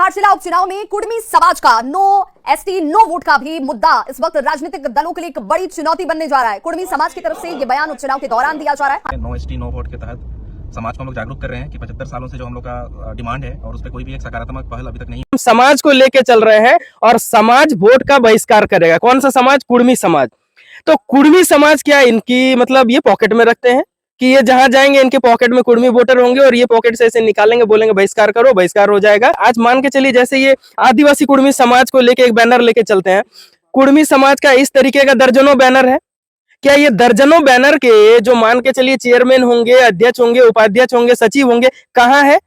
घाटशिला उपचुनाव में कुड़मी समाज का नो एसटी नो वोट का भी मुद्दा इस वक्त राजनीतिक दलों के लिए एक बड़ी चुनौती बनने जा रहा है। कुड़मी समाज की तरफ से ये बयान उपचुनाव के दौरान दिया जा रहा है। नो एसटी नो वोट के तहत समाज को हम लोग जागरूक कर रहे हैं कि 75 सालों से जो हम लोग का डिमांड है और उस पर कोई भी एक सकारात्मक पहल अभी तक नहीं है। समाज को लेके चल रहे हैं और समाज वोट का बहिष्कार करेगा। कौन सा समाज? कुड़मी समाज। तो कुड़मी समाज क्या इनकी मतलब ये पॉकेट में रखते हैं कि ये जहां जाएंगे इनके पॉकेट में कुड़मी वोटर होंगे और ये पॉकेट से ऐसे निकालेंगे, बोलेंगे बहिष्कार करो, बहिष्कार हो जाएगा। आज मान के चलिए जैसे ये आदिवासी कुड़मी समाज को लेके एक बैनर लेके चलते हैं, कुड़मी समाज का इस तरीके का दर्जनों बैनर है। क्या ये दर्जनों बैनर के जो मान के चलिए चेयरमैन होंगे, अध्यक्ष होंगे, उपाध्यक्ष होंगे, सचिव होंगे, कहाँ है?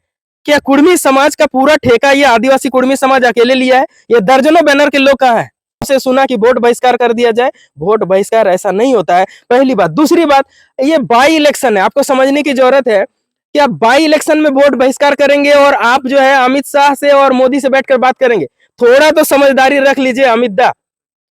क्या कुड़मी समाज का पूरा ठेका ये आदिवासी कुड़मी समाज अकेले लिया है? ये दर्जनों बैनर के लोग कहाँ है? से सुना कि वोट बहिष्कार कर दिया जाए। वोट बहिष्कार ऐसा नहीं होता है, पहली बात। दूसरी बात, ये बाई इलेक्शन है, आपको समझने की जरूरत है कि आप बाई इलेक्शन में वोट बहिष्कार करेंगे और आप जो है अमित शाह से और मोदी से बैठकर बात करेंगे। थोड़ा तो समझदारी रख लीजिए अमित दा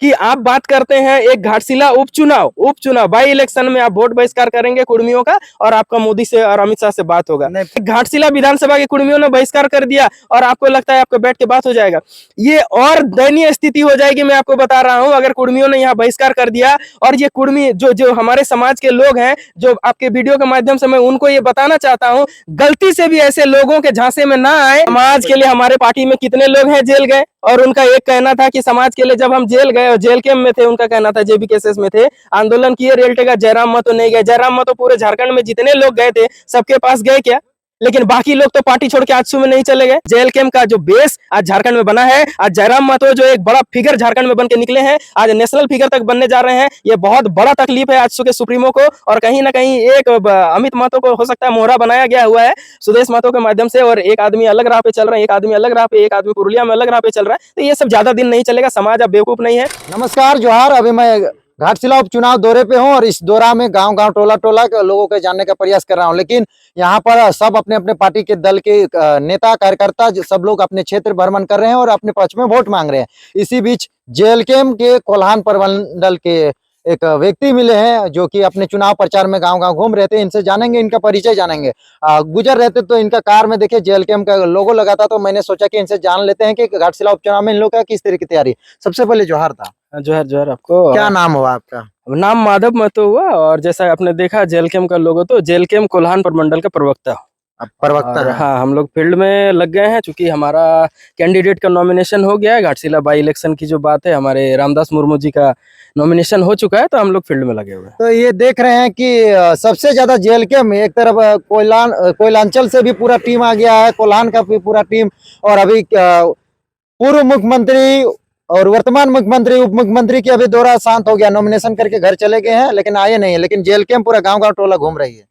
कि आप बात करते हैं एक घाटशिला उपचुनाव बाई इलेक्शन में आप वोट बहिष्कार करेंगे कुड़मियों का और आपका मोदी से और अमित शाह से बात होगा। घाटशिला विधानसभा के कुड़मियों ने बहिष्कार कर दिया और आपको लगता है आपको बैठ के बात हो जाएगा। ये और दयनीय स्थिति हो जाएगी। मैं आपको बता रहा हूं, अगर कुड़मियों ने यहाँ बहिष्कार कर दिया और ये कुड़मी जो हमारे समाज के लोग हैं, जो आपके वीडियो के माध्यम से मैं उनको ये बताना चाहता हूँ, गलती से भी ऐसे लोगों के झांसे में ना आए। समाज के लिए हमारे पार्टी में कितने लोग हैं जेल गए और उनका एक कहना था कि समाज के लिए जब हम जेल गए और जेल कैंप में थे, उनका कहना था जेबी केसेस में थे, आंदोलन किए, रेल टेका, जयराम महतो नहीं गए। जयराम महतो पूरे झारखंड में जितने लोग गए थे सबके पास गए क्या? लेकिन बाकी लोग तो पार्टी छोड़ के आजसू में नहीं चले गए। जेल कैंप का जो बेस आज झारखंड में बना है, आज जयराम महतो जो एक बड़ा फिगर झारखंड में बन के निकले हैं, आज नेशनल फिगर तक बनने जा रहे हैं। ये बहुत बड़ा तकलीफ है आजसू के सुप्रीमो को और कहीं ना कहीं एक अमित महतो को हो सकता है मोहरा बनाया गया हुआ है सुदेश महतो के माध्यम से, और एक आदमी अलग राह पे चल रहा है, एक आदमी अलग राह पे, एक आदमी पुरुलिया में अलग राह पे चल रहा है। तो ये सब ज्यादा दिन नहीं चलेगा। समाज अब बेवकूफ नहीं है। नमस्कार, जोहार। अभी मैं घाटशिला उपचुनाव दौरे पे हूँ और इस दौरा में गांव-गांव, टोला-टोला के लोगों के जानने का प्रयास कर रहा हूँ। लेकिन यहाँ पर सब अपने अपने पार्टी के दल के नेता कार्यकर्ता सब लोग अपने क्षेत्र भ्रमण कर रहे हैं और अपने पक्ष में वोट मांग रहे हैं। इसी बीच जेल कैंप के कोल्हान प्रमंडल के एक व्यक्ति मिले हैं जो कि अपने चुनाव प्रचार में गांव-गांव घूम रहे थे। इनसे जानेंगे, इनका परिचय जानेंगे। गुजर रहे थे तो इनका कार में देखिए जेल कैंप का लोगो लगा था, तो मैंने सोचा कि इनसे जान लेते हैं कि घाटशिला उपचुनाव में इन लोग का किस तरह की तैयारी। सबसे पहले जोहार था। जोहार आपको। क्या नाम हुआ आपका? नाम माधव महतो हुआ और जैसा आपने देखा जेल कैंप का लोगो, तो जेल कैंप कोल्हान प्रमंडल का प्रवक्ता है। हाँ, हम लोग फील्ड में लग गए हैं चूंकि हमारा कैंडिडेट का नॉमिनेशन हो गया है। घाटशिला बाई इलेक्शन की जो बात है, हमारे रामदास मुर्मू जी का नॉमिनेशन हो चुका है, तो हम लोग फील्ड में लगे हुए हैं। तो ये देख रहे हैं कि सबसे ज्यादा जेल के में एक तरफ कोयलांचल से भी पूरा टीम आ गया है, कोल्हान का भी पूरा टीम, और अभी पूर्व मुख्यमंत्री और वर्तमान मुख्यमंत्री, उप मुख्यमंत्री की अभी दौरा शांत हो गया, नॉमिनेशन करके घर चले गए हैं, लेकिन आए नहीं है। लेकिन जेल कैंप पूरा गांव-गांव टोला घूम रही है।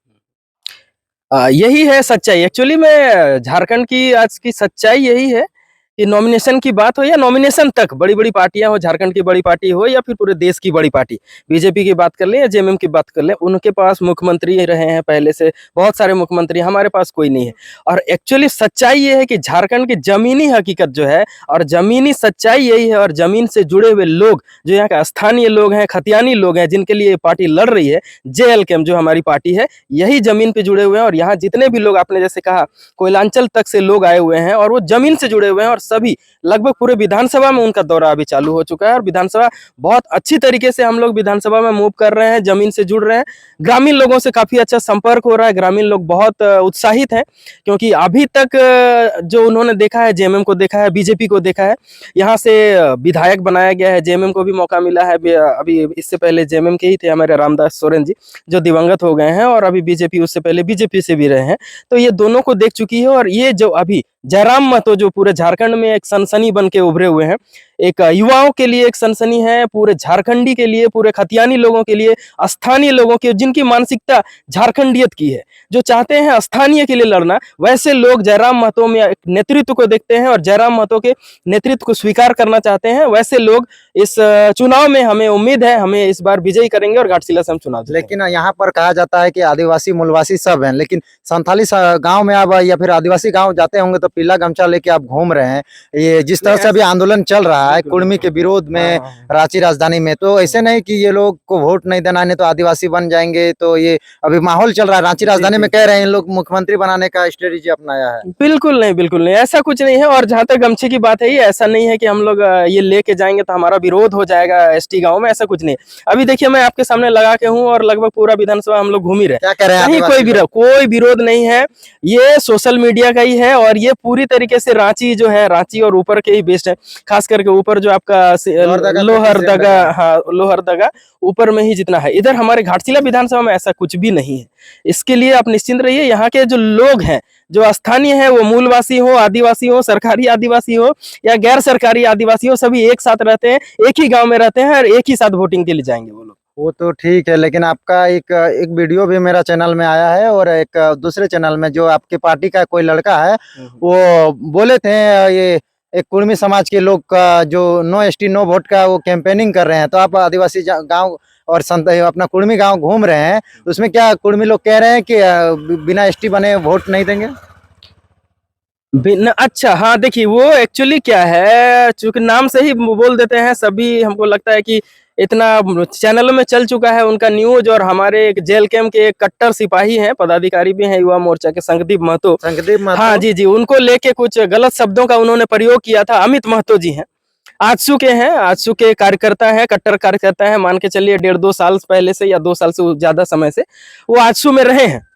यही है सच्चाई। एक्चुअली में झारखंड की आज की सच्चाई यही है कि नॉमिनेशन की बात हो या नॉमिनेशन तक, बड़ी बड़ी पार्टियां हो, झारखंड की बड़ी पार्टी हो या फिर पूरे देश की बड़ी पार्टी, बीजेपी की बात कर ले या जेएमएम की बात कर ले, उनके पास मुख्यमंत्री रहे हैं पहले से, बहुत सारे मुख्यमंत्री। हमारे पास कोई नहीं है। और एक्चुअली सच्चाई ये है कि झारखंड की जमीनी हकीकत जो है और जमीनी सच्चाई यही है, और जमीन से जुड़े हुए लोग जो यहाँ के स्थानीय लोग हैं, खतियानी लोग हैं, जिनके लिए पार्टी लड़ रही है, जेएल कैंप जो हमारी पार्टी है, यही जमीन पे जुड़े हुए हैं। और यहाँ जितने भी लोग, आपने जैसे कहा कोयलांचल तक से लोग आए हुए हैं और वो जमीन से जुड़े हुए हैं, और सभी लगभग पूरे विधानसभा में उनका दौरा अभी चालू हो चुका है। और विधानसभा बहुत अच्छी तरीके से हम लोग विधानसभा में मूव कर रहे हैं, जमीन से जुड़ रहे हैं। ग्रामीण लोगों से काफी अच्छा संपर्क हो रहा है। ग्रामीण लोग बहुत उत्साहित हैं क्योंकि अभी तक जो उन्होंने देखा है, जेएमएम को देखा है, बीजेपी को देखा है, यहाँ से विधायक बनाया गया है, जेएमएम को भी मौका मिला है। अभी इससे पहले जेएमएम के ही थे हमारे रामदास सोरेन जी, जो दिवंगत हो गए हैं, और अभी बीजेपी, उससे पहले बीजेपी से भी रहे हैं। तो ये दोनों को देख चुकी है। और ये जो अभी जयराम महतो जो पूरे झारखंड में एक सनसनी बन के उभरे हुए हैं, एक युवाओं के लिए एक सनसनी है, पूरे झारखंडी के लिए, पूरे खतियानी लोगों के लिए, स्थानीय लोगों के, जिनकी मानसिकता झारखंडियत की है, जो चाहते हैं स्थानीय के लिए लड़ना, वैसे लोग जयराम महतो में एक नेतृत्व को देखते हैं और जयराम महतो के नेतृत्व को स्वीकार करना चाहते हैं। वैसे लोग इस चुनाव में, हमें उम्मीद है, हमें इस बार विजयी करेंगे और घाटशिला से हम चुनाव। लेकिन यहाँ पर कहा जाता है कि आदिवासी मूलवासी सब हैं, लेकिन संथाली गाँव में आप या फिर आदिवासी गाँव जाते होंगे तो तो पीला गमछा लेके आप घूम रहे हैं, ये जिस तरह से अभी आंदोलन चल रहा है कुर्मी के विरोध में रांची राजधानी में, तो ऐसे नहीं कि ये लोग को वोट नहीं देना है तो आदिवासी बन जाएंगे, तो ये अभी माहौल चल रहा है रांची राजधानी में, कह रहे हैं इन लोग मुख्यमंत्री बनाने का स्ट्रेटेजी अपनाया है। बिल्कुल नहीं, बिल्कुल नहीं, ऐसा कुछ नहीं है। और जहां तक गमछे की बात है, ये ऐसा नहीं है कि हम लोग ये लेके जाएंगे तो हमारा विरोध हो जाएगा एसटी गांव में, ऐसा कुछ नहीं। अभी देखिए मैं आपके सामने लगा के हूँ और लगभग पूरा विधानसभा हम लोग घूम ही रहे, क्या कह रहे हैं नहीं कोई विरोध नहीं है, ये सोशल मीडिया का ही है और ये पूरी तरीके से रांची जो है, रांची और ऊपर के ही बेस्ड है, खास करके ऊपर जो आपका लोहरदगा, हाँ लोहरदगा ऊपर में ही जितना है, इधर हमारे घाटशिला विधानसभा में ऐसा कुछ भी नहीं है। इसके लिए आप निश्चिंत रहिए, यहाँ के जो लोग हैं जो स्थानीय है, वो मूलवासी हो, आदिवासी हो, सरकारी आदिवासी हो या गैर सरकारी आदिवासी हो, सभी एक साथ रहते हैं, एक ही गांव में रहते हैं और एक ही साथ वोटिंग के लिए जाएंगे वो लोग। वो तो ठीक है, लेकिन आपका एक वीडियो भी मेरा चैनल में आया है और एक दूसरे चैनल में जो आपके पार्टी का कोई लड़का है वो बोले थे ये एक कुर्मी समाज के लोग का जो नो एसटी नो वोट का वो कैंपेनिंग कर रहे हैं, तो आप आदिवासी गांव और अपना कुर्मी गांव घूम रहे हैं, उसमें क्या कुर्मी लोग कह रहे हैं कि बिना एसटी बने वोट नहीं देंगे? अच्छा हाँ, देखिए वो एक्चुअली क्या है, चूंकि नाम से ही बोल देते हैं सभी, हमको लगता है कि इतना चैनलों में चल चुका है उनका न्यूज। और हमारे एक जेल कैंप के एक कट्टर सिपाही हैं, पदाधिकारी भी हैं, युवा मोर्चा के संगदीप महतो, हाँ जी, उनको लेके कुछ गलत शब्दों का उन्होंने प्रयोग किया था। अमित महतो जी हैं, आजसू के हैं, आजसू के कार्यकर्ता हैं, कट्टर कार्यकर्ता हैं, मान के चलिए 1.5-2 साल पहले से या 2 साल से ज्यादा समय से वो आजसू में रहे हैं।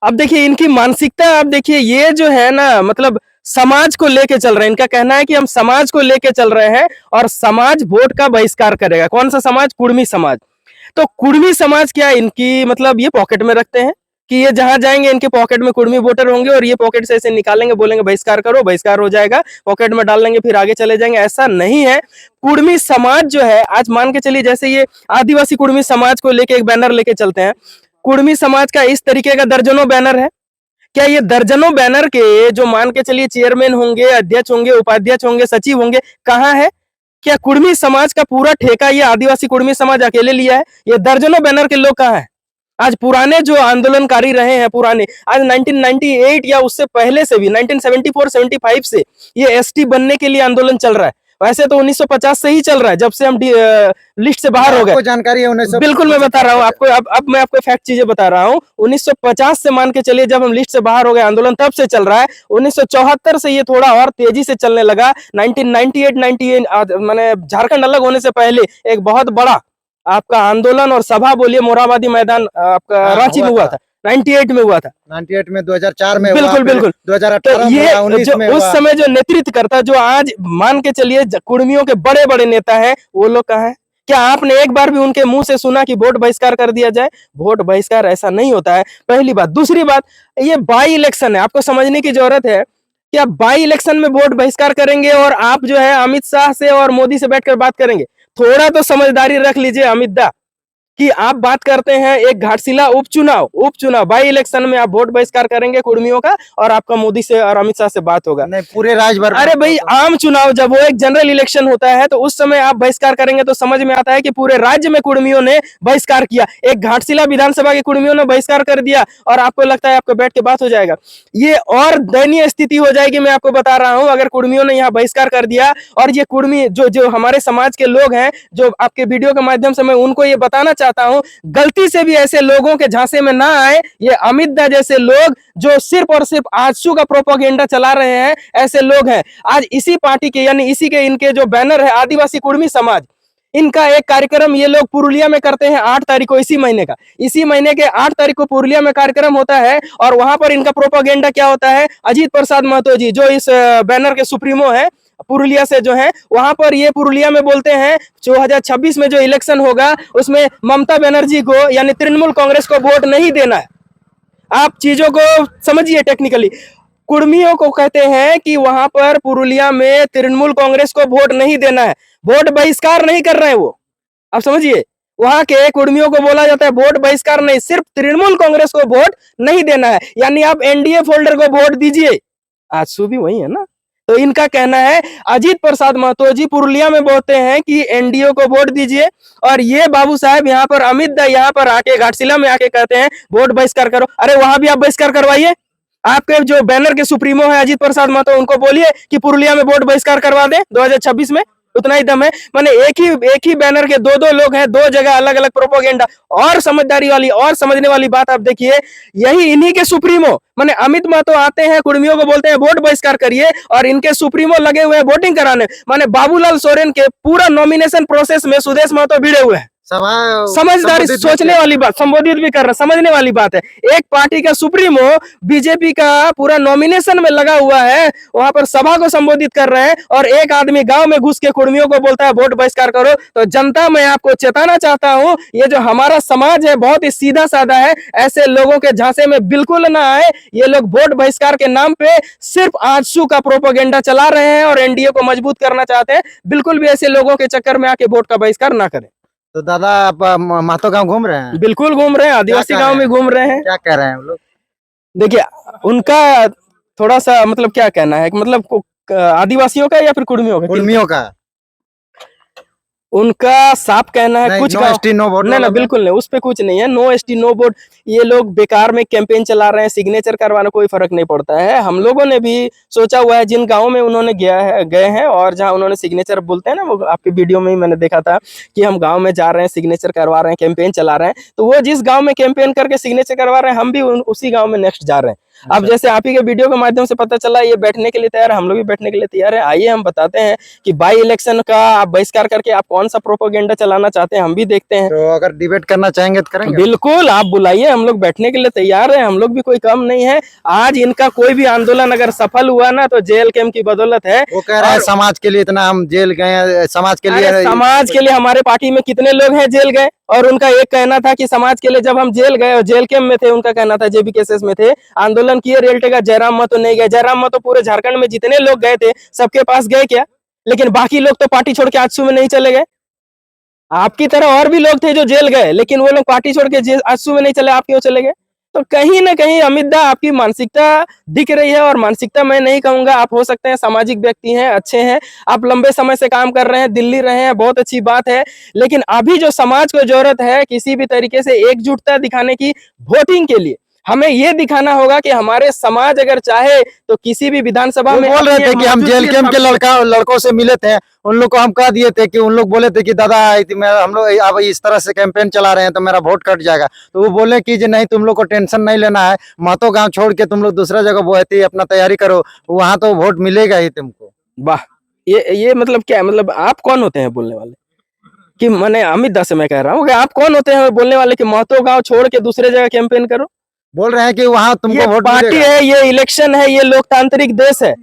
अब देखिए इनकी मानसिकता, अब देखिए ये जो है ना, मतलब समाज को लेके चल रहे हैं, इनका कहना है कि हम समाज को लेके चल रहे हैं और समाज वोट का बहिष्कार करेगा। कौन सा समाज? कुर्मी समाज। तो कुर्मी समाज क्या इनकी मतलब ये पॉकेट में रखते हैं कि ये जहां जाएंगे इनके पॉकेट में कुर्मी वोटर होंगे और ये पॉकेट से ऐसे निकालेंगे, बोलेंगे बहिष्कार करो, बहिष्कार हो जाएगा, पॉकेट में डाल लेंगे, फिर आगे चले जाएंगे। ऐसा नहीं है। कुर्मी समाज जो है, आज मान के चलिए जैसे ये आदिवासी कुर्मी समाज को लेके एक बैनर लेके चलते हैं, कुर्मी समाज का इस तरीके का दर्जनों बैनर है। क्या ये दर्जनों बैनर के जो मान के चलिए चेयरमैन होंगे, अध्यक्ष होंगे, उपाध्यक्ष होंगे, सचिव होंगे, कहाँ है? क्या कुर्मी समाज का पूरा ठेका ये आदिवासी कुर्मी समाज अकेले लिया है? ये दर्जनों बैनर के लोग कहाँ हैं? आज पुराने जो आंदोलनकारी रहे हैं, पुराने, आज 1998 या उससे पहले से भी 1974-75 से ये एसटी बनने के लिए आंदोलन चल रहा है। वैसे तो 1950 से ही चल रहा है, जब से हम लिस्ट से बाहर हो गए। जानकारी है 1950? बिल्कुल मैं बता रहा हूँ आपको, अब मैं आपको फैक्ट चीजें बता रहा हूँ। 1950 से मान के चलिए जब हम लिस्ट से बाहर हो गए, आंदोलन तब से चल रहा है। 1974 से ये थोड़ा और तेजी से चलने लगा। 1998 माने झारखंड अलग होने से पहले एक बहुत बड़ा आपका आंदोलन और सभा बोलिए मोरहाबादी मैदान आपका रांची में हुआ था, 98 में हुआ था, 98 में, 2004 में, बिल्कुल 2018 तो ये जो उस समय जो नेतृत्व करता, जो आज मान के चलिए कुर्मियों के बड़े बड़े नेता हैं, वो लोग कहाँ हैं? क्या आपने एक बार भी उनके मुंह से सुना कि वोट बहिष्कार कर दिया जाए? वोट बहिष्कार ऐसा नहीं होता है, पहली बात। दूसरी बात, ये बाई इलेक्शन है, आपको समझने की जरूरत है कि आप बाई इलेक्शन में वोट बहिष्कार करेंगे और आप जो है अमित शाह से और मोदी से बैठकर बात करेंगे। थोड़ा तो समझदारी रख लीजिए अमित दा, कि आप बात करते हैं एक घाटशिला उपचुनाव बाई इलेक्शन में आप वोट बहिष्कार करेंगे कुर्मियों का और आपका मोदी से और अमित शाह से बात होगा। नहीं, पूरे राज्य भर। अरे भाई, आम चुनाव जब वो एक जनरल इलेक्शन होता है तो उस समय आप बहिष्कार करेंगे तो समझ में आता है कि पूरे राज्य में कुर्मियों ने बहिष्कार किया, एक घाटशिला विधानसभा के कुर्मियों ने बहिष्कार कर दिया और आपको लगता है आपको बैठ के बात हो जाएगा। ये और दयनीय स्थिति हो जाएगी, मैं आपको बता रहा हूं, अगर कुर्मियों ने यहाँ बहिष्कार कर दिया। और ये कुर्मी जो हमारे समाज के लोग हैं, जो आपके वीडियो के माध्यम से मैं उनको ये बताना चाहता हूं, गलती से भी ऐसे लोगों के झांसे में ना आए। ये अमित दा जैसे लोग जो सिर्फ और सिर्फ आजसू का प्रोपेगेंडा चला रहे हैं, ऐसे लोग हैं। आज इसी पार्टी के यानी इसी के इनके जो बैनर है आदिवासी कुर्मी समाज, इनका एक कार्यक्रम ये लोग पुरुलिया में करते हैं 8 तारीख को, इसी महीने के 8 तारीख को पुरुलिया में कार्यक्रम होता है। और वहां पर इनका प्रोपेगेंडा क्या होता है? अजीत प्रसाद महतो जी जो इस बैनर के सुप्रीमो है पुरुलिया से जो है, वहां पर ये पुरुलिया में बोलते हैं 2026 में जो इलेक्शन होगा उसमें ममता बनर्जी को यानी तृणमूल कांग्रेस को वोट नहीं देना है। आप चीजों को समझिए टेक्निकली। कुर्मियों को कहते हैं कि वहां पर पुरुलिया में तृणमूल कांग्रेस को वोट नहीं देना है, वोट बहिष्कार नहीं कर रहे हैं वो। आप समझिए, वहां के कुर्मियों को बोला जाता है वोट बहिष्कार नहीं, सिर्फ तृणमूल कांग्रेस को वोट नहीं देना है, यानी आप एनडीए फोल्डर को वोट दीजिए। आजसू भी वही है ना। तो इनका कहना है, अजीत प्रसाद महतो जी पुरुलिया में बोलते हैं कि एनडीए को वोट दीजिए, और ये बाबू साहब यहाँ पर अमित दा यहाँ पर आके घाटशिला में आके कहते हैं वोट बहिष्कार करो। अरे वहां भी आप बहिष्कार करवाइए, आपके जो बैनर के सुप्रीमो है अजीत प्रसाद महतो, उनको बोलिए कि पुरुलिया में वोट बहिष्कार करवा दें 2026 में। उतना ही दम है। माने एक ही बैनर के दो लोग हैं, दो जगह अलग अलग प्रोपोगेंडा। और समझदारी वाली और समझने वाली बात आप देखिए, यही इन्हीं के सुप्रीमो माने अमित महतो आते हैं, कुर्मियों को बोलते हैं वोट बहिष्कार करिए, और इनके सुप्रीमो लगे हुए हैं वोटिंग कराने। माने बाबूलाल सोरेन के पूरा नॉमिनेशन प्रोसेस में सुदेश महतो भिड़े हुए हैं। समझदारी, सोचने वाली बात, संबोधित भी कर रहा, समझने वाली बात है। एक पार्टी का सुप्रीमो बीजेपी का पूरा नॉमिनेशन में लगा हुआ है, वहां पर सभा को संबोधित कर रहे हैं, और एक आदमी गांव में घुस के कुर्मियों को बोलता है वोट बहिष्कार करो। तो जनता, मैं आपको चेताना चाहता हूं, ये जो हमारा समाज है बहुत ही सीधा साधा है, ऐसे लोगों के झांसे में बिल्कुल ना आए। ये लोग वोट बहिष्कार के नाम पे सिर्फ आजसू का प्रोपेगेंडा चला रहे हैं और एनडीए को मजबूत करना चाहते हैं। बिल्कुल भी ऐसे लोगों के चक्कर में आके वोट का बहिष्कार ना करें। तो दादा आप महतो गांव घूम रहे हैं? बिल्कुल घूम रहे हैं, आदिवासी गांव में घूम रहे हैं। क्या कह रहे हैं वो लोग? देखिए, उनका थोड़ा सा मतलब क्या कहना है, मतलब आदिवासियों का या फिर कुर्मियों का? कुर्मियों का। उनका साफ कहना है कुछ नो एसटी नो वोट। नहीं, बिल्कुल नहीं, उस पे कुछ नहीं है। नो एसटी नो वोट, ये लोग बेकार में कैंपेन चला रहे हैं, सिग्नेचर करवाना कोई फर्क नहीं पड़ता है। हम लोगों ने भी सोचा हुआ है, जिन गाँव में उन्होंने गए हैं और जहाँ उन्होंने सिग्नेचर बोलते हैं ना, वो आपके वीडियो में ही मैंने देखा था कि हम गाँव में जा रहे हैं, सिग्नेचर करवा रहे हैं, कैंपेन चला रहे हैं। तो वो जिस गाँव में कैंपेन करके सिग्नेचर करवा रहे हैं, हम भी उसी गाँव में नेक्स्ट जा रहे हैं। अब जैसे आप ही के वीडियो के माध्यम से पता चला ये बैठने के लिए तैयार है, हम लोग भी बैठने के लिए तैयार है। आइए हम बताते हैं कि बाई इलेक्शन का आप बहिष्कार करके आप कौन सा प्रोपेगेंडा चलाना चाहते हैं, हम भी देखते हैं। तो अगर डिबेट करना चाहेंगे तो करेंगे? बिल्कुल, आप बुलाइए, हम लोग बैठने के लिए तैयार है। हम लोग भी कोई कम नहीं है। आज इनका कोई भी आंदोलन अगर सफल हुआ ना, तो जेल कैम्प की बदौलत है। वो कह रहे हैं समाज के लिए इतना हम जेल गए, समाज के लिए। समाज के लिए हमारे पार्टी में कितने लोग हैं जेल गए, और उनका एक कहना था कि समाज के लिए जब हम जेल गए और जेल कैम्प में थे, उनका कहना था जेबी केसेस में थे, आंदोलन किए, रियल्टी का जयराम महतो नहीं गए। जयराम महतो पूरे झारखंड में जितने लोग गए थे सबके पास गए क्या? लेकिन बाकी लोग तो पार्टी छोड़ के आजसू में नहीं चले गए। आपकी तरह और भी लोग थे जो जेल गए, लेकिन वो लोग पार्टी छोड़ के आजसू में नहीं चले, आप क्यों चले गए? तो कहीं ना कहीं अमित दा आपकी मानसिकता दिख रही है, और मानसिकता मैं नहीं कहूंगा, आप हो सकते हैं सामाजिक व्यक्ति हैं, अच्छे हैं, आप लंबे समय से काम कर रहे हैं, दिल्ली रहे हैं, बहुत अच्छी बात है। लेकिन अभी जो समाज को जरूरत है किसी भी तरीके से एकजुटता दिखाने की, वोटिंग के लिए हमें ये दिखाना होगा कि हमारे समाज अगर चाहे तो किसी भी विधानसभा में। बोल रहे थे कि हम जेल कैम्प के लड़कों से मिले थे, उन लोग को हम कह दिए थे कि उन लोग बोले थे कि दादा हम लोग अब इस तरह से कैंपेन चला रहे हैं तो मेरा वोट कट जाएगा। तो वो बोले कि जी नहीं, तुम लोग को टेंशन नहीं लेना है, महतो गांव छोड़ के तुम लोग दूसरा जगह बोलते अपना तैयारी करो, वहां तो वोट मिलेगा ही तुमको। वाह, ये मतलब क्या, मतलब आप कौन होते हैं बोलने वाले? कि मैंने अमित दा से मैं कह रहा हूँ कि आप कौन होते हैं बोलने वाले कि महतो गांव छोड़ के दूसरे जगह कैंपेन करो? बोल रहे हैं कि वहां तुमको वोट पार्टी है, ये इलेक्शन है, ये लोकतांत्रिक देश है।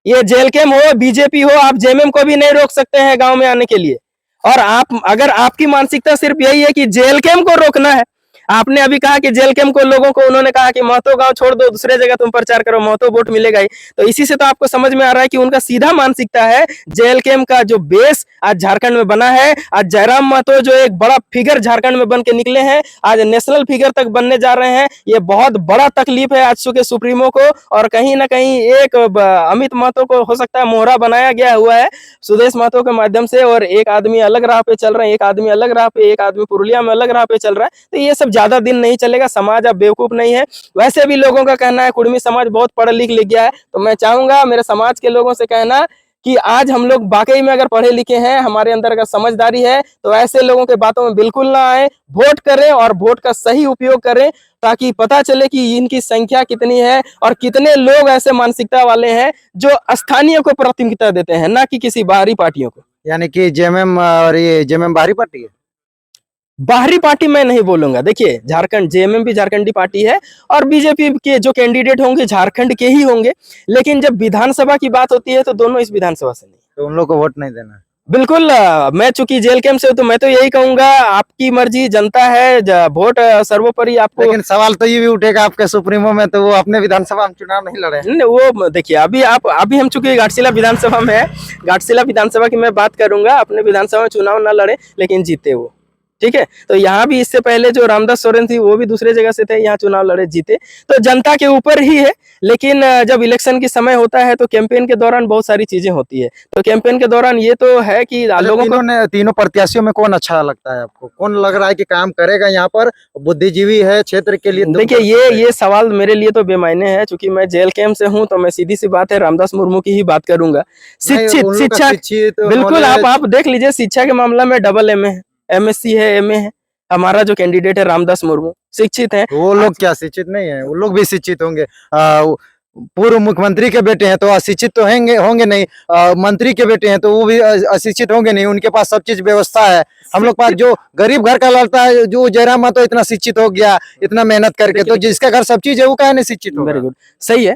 ये जेल कैम्प हो, बीजेपी हो, आप जेएमएम को भी नहीं रोक सकते हैं गांव में आने के लिए। और आप, अगर आपकी मानसिकता सिर्फ यही है कि जेल कैम्प को रोकना है, आपने अभी कहा कि जेल कैम्प को लोगों को उन्होंने कहा कि महतो गांव छोड़ दो, दूसरे जगह तुम प्रचार करो, महतो वोट मिलेगा ही। तो इसी से तो आपको समझ में आ रहा है कि उनका सीधा मानसिकता है। जेल कैम्प का जो बेस आज झारखंड में बना है, आज जयराम महतो जो एक बड़ा फिगर झारखंड में बन के निकले हैं, आज नेशनल फिगर तक बनने जा रहे हैं, ये बहुत बड़ा तकलीफ है आजसू के सुप्रीमो को। और कहीं ना कहीं एक अमित महतो को हो सकता है मोहरा बनाया गया हुआ है सुदेश महतो के माध्यम से, और एक आदमी अलग राह पे चल रहे हैं, एक आदमी अलग राह पे, एक आदमी पुरुलिया में अलग राह पे चल रहा है। तो ये सब ज्यादा दिन नहीं चलेगा। समाज अब बेवकूफ नहीं है। वैसे भी लोगों का कहना है कुर्मी समाज बहुत पढ़ लिख गया है, तो मैं चाहूंगा मेरे समाज के लोगों से कहना कि आज हम लोग वाकई में अगर पढ़े लिखे हैं, हमारे अंदर अगर समझदारी है, तो ऐसे लोगों के बातों में बिल्कुल ना आए, वोट करें और वोट का सही उपयोग करें, ताकि पता चले कि इनकी संख्या कितनी है और कितने लोग ऐसे मानसिकता वाले हैं जो स्थानीय को प्राथमिकता देते हैं, ना कि किसी बाहरी पार्टियों को। यानी कि जेएमएम, और ये जेएमएम बाहरी पार्टी है? बाहरी पार्टी मैं नहीं बोलूंगा। देखिए, झारखंड जेएमएम भी झारखंडी पार्टी है, और बीजेपी के जो कैंडिडेट होंगे झारखंड के ही होंगे, लेकिन जब विधानसभा की बात होती है तो दोनों इस विधानसभा से नहीं। तो उन लोग को वोट नहीं देना? बिल्कुल। मैं चूंकि जेल कैंप से हूं, तो मैं तो यही कहूंगा, आपकी मर्जी, जनता है, वोट सर्वोपरि आपको। लेकिन सवाल तो ये भी उठेगा आपके सुप्रीमो में, तो वो अपने विधानसभा में चुनाव नहीं लड़े? नहीं, वो देखिए, अभी हम चूंकि घाटशिला विधानसभा में है, घाटशिला विधानसभा की मैं बात करूंगा, अपने विधानसभा में चुनाव ना लड़े लेकिन जीते वो। ठीक है। तो यहाँ भी इससे पहले जो रामदास सोरेन थी वो भी दूसरे जगह से थे, यहाँ चुनाव लड़े जीते। तो जनता के ऊपर ही है, लेकिन जब इलेक्शन की समय होता है तो कैंपेन के दौरान बहुत सारी चीजें होती है। तो कैंपेन के दौरान ये तो है कि लोगों को तीनों प्रत्याशियों में कौन अच्छा लगता है आपको? कौन लग रहा है कि काम करेगा यहाँ पर, बुद्धिजीवी है क्षेत्र के लिए? देखिए ये सवाल मेरे लिए तो बेमायने है, क्योंकि मैं जेल कैंप से हूँ, तो मैं सीधी सी बात है रामदास मुर्मू की ही बात करूंगा। शिक्षा बिल्कुल आप देख लीजिए, शिक्षा के मामला में डबल MA है, MSc है, MA है। हमारा जो कैंडिडेट है रामदास मुर्मू शिक्षित है। वो लोग क्या शिक्षित नहीं है? वो लोग भी शिक्षित होंगे। पूर्व मुख्यमंत्री के बेटे हैं तो अशिक्षित तो होंगे नहीं। मंत्री के बेटे हैं तो वो भी अशिक्षित होंगे नहीं। उनके पास सब चीज व्यवस्था है। हम लोग पास जो गरीब घर का लड़ता है, जो जयराम महतो इतना शिक्षित हो गया, इतना मेहनत करके, तो जिसका घर सब चीज है वो काहे नहीं शिक्षित होगा? वेरी गुड, सही है।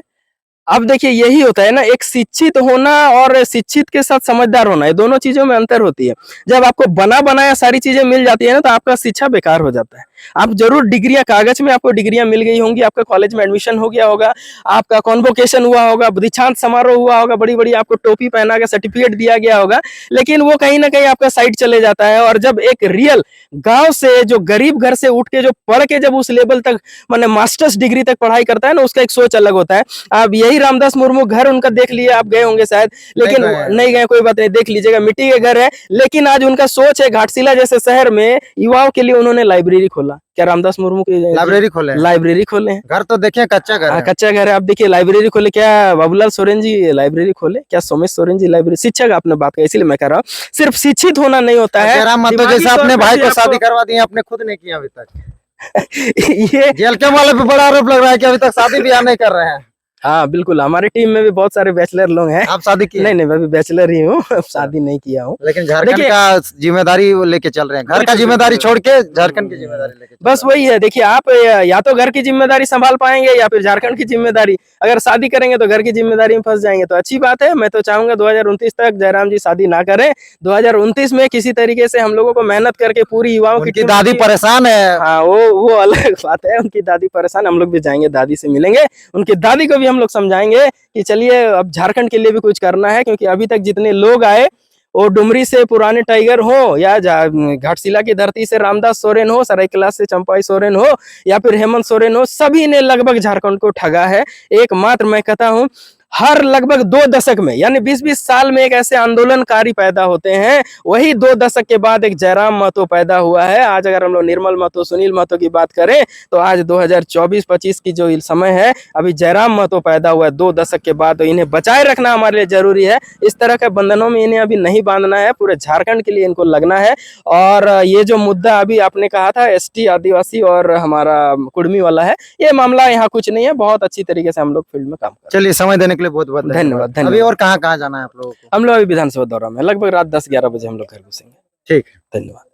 अब देखिए यही होता है ना, एक शिक्षित होना और शिक्षित के साथ समझदार होना, ये दोनों चीजों में अंतर होती है। जब आपको बना बनाया सारी चीजें मिल जाती है ना, तो आपका शिक्षा बेकार हो जाता है। आप जरूर डिग्रियां, कागज में आपको डिग्रियां मिल गई होंगी, आपका कॉलेज में एडमिशन हो गया होगा, आपका कॉन्वोकेशन हुआ होगा, दीक्षांत समारोह हुआ होगा, बड़ी बड़ी आपको टोपी पहना के सर्टिफिकेट दिया गया होगा, लेकिन वो कहीं ना कहीं आपका साइड चले जाता है। और जब एक रियल गांव से, जो गरीब घर से उठ के, जो पढ़ के जब उस लेवल तक, माने मास्टर्स डिग्री तक पढ़ाई करता है ना, उसका एक सोच अलग होता है। अब यही रामदास मुर्मू घर उनका देख लिए, आप गए होंगे शायद, लेकिन नहीं गए, कोई बात नहीं, देख लीजिएगा, मिट्टी के घर है, लेकिन आज उनका सोच है घाटशिला जैसे शहर में युवाओं के लिए उन्होंने लाइब्रेरी खोला। क्या रामदास मुर्मू की लाइब्रेरी खोले? घर तो देखिए कच्चा घर है। कच्चा घर है। आप देखिए लाइब्रेरी खोले, क्या बाबूलाल सोरेन जी लाइब्रेरी खोले, क्या सोमेश सोरेन जी लाइब्रेरी? शिक्षक आपने बात कही, इसलिए मैं कह रहा हूँ सिर्फ शिक्षित होना नहीं होता है। जयराम महतो जैसा अपने भाई को शादी करवा दी, आपने खुद नहीं किया अभी तक। ये जेल के वाले पे बड़ा आरोप लग रहा है कि अभी तक शादी ब्याह नहीं कर रहे हैं। हाँ बिल्कुल, हमारे टीम में भी बहुत सारे बैचलर लोग हैं। आप शादी किए? नहीं, मैं भी बैचलर ही हूँ, शादी नहीं किया हूँ। लेकिन झारखंड का जिम्मेदारी लेके चल रहे हैं, घर का जिम्मेदारी छोड़ के झारखंड की जिम्मेदारी लेके। बस वही है, देखिए आप या तो घर की जिम्मेदारी संभाल पाएंगे या फिर झारखंड की जिम्मेदारी। अगर शादी करेंगे तो घर की जिम्मेदारी में फंस जाएंगे, तो अच्छी बात है। मैं तो चाहूंगा 2029 तक जयराम जी शादी ना करें। 2029 में किसी तरीके से हम लोगों को मेहनत करके पूरी युवाओं की दादी परेशान है। हाँ वो अलग बात है, उनकी दादी परेशान, हम लोग भी जाएंगे, दादी से मिलेंगे, उनकी दादी को भी हम लोग समझाएंगे कि चलिए अब झारखंड के लिए भी कुछ करना है। क्योंकि अभी तक जितने लोग आए, वो डुमरी से पुराने टाइगर हो, या घाटशिला की धरती से रामदास सोरेन हो, सरायकेला से चंपाई सोरेन हो, या फिर हेमंत सोरेन हो, सभी ने लगभग झारखंड को ठगा है। एकमात्र मैं कहता हूं, हर लगभग 2 दशक में, यानी 20-20 साल में एक ऐसे आंदोलनकारी पैदा होते हैं, वही 2 दशक के बाद एक जयराम महतो पैदा हुआ है। आज अगर हम लोग निर्मल महतो, सुनील महतो की बात करें, तो आज 2024-25 की जो समय है, अभी जयराम महतो पैदा हुआ है 2 दशक के बाद। तो इन्हें बचाए रखना हमारे लिए जरूरी है। इस तरह के बंधनों में इन्हें अभी नहीं बांधना है, पूरे झारखंड के लिए इनको लगना है। और ये जो मुद्दा अभी आपने कहा था ST आदिवासी और हमारा कुर्मी वाला है, ये मामला यहाँ कुछ नहीं है, बहुत अच्छी तरीके से हम लोग फील्ड में काम कर। चलिए, समय देने बहुत बहुत धन्यवाद। अभी और कहाँ जाना है आप लोगों को? हम लोग अभी विधानसभा दौरा में, लगभग रात 10-11 बजे हम लोग घर घुसेंगे। ठीक, धन्यवाद।